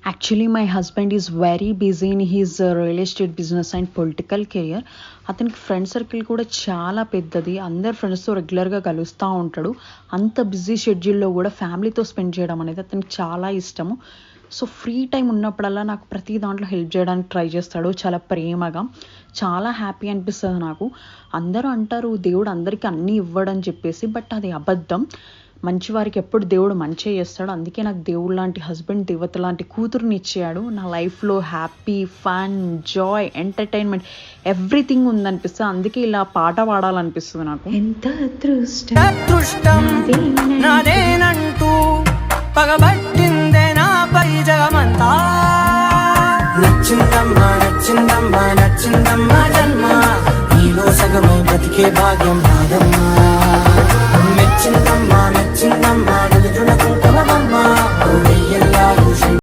Actually my husband is very busy in his real estate business and political career. అతనికి friend circle కూడా చాలా పెద్దది. అందరు ఫ్రెండ్స్తో రెగ్యులర్గా కలుస్తూ ఉంటాడు. అంత బిజీ షెడ్యూల్లో కూడా ఫ్యామిలీతో స్పెండ్ చేయడం అనేది అతనికి చాలా ఇష్టము. సో ఫ్రీ టైం ఉన్నప్పుడల్లా నాకు ప్రతి దాంట్లో హెల్ప్ చేయడానికి ట్రై చేస్తాడు, చాలా ప్రేమగా. చాలా హ్యాపీ అనిపిస్తుంది నాకు. అందరూ అంటారు దేవుడు అందరికీ అన్నీ ఇవ్వడని చెప్పేసి, బట్ అది అబద్ధం. మంచివారికి ఎప్పుడు దేవుడు మంచి చేస్తాడు. అందుకే నాకు దేవుడు లాంటి హస్బెండ్, దేవత లాంటి కూతురుని ఇచ్చాడు. నా లైఫ్లో happy, fun, joy, entertainment everything ఉందనిపిస్తుంది. అందుకే ఇలా పాట పాడాలనిపిస్తుంది నాకు. ఎంత అదృష్టం నాదేనంటూ పగబట్టిందే నాపై జగమంతా. నచ్చిందమ్మా నచ్చిందమ్మా నచ్చిందమ్మా జన్మ, నీలో సగమై బతికే భాగ్యం నాదమ్మా. మెచ్చిందమ్మా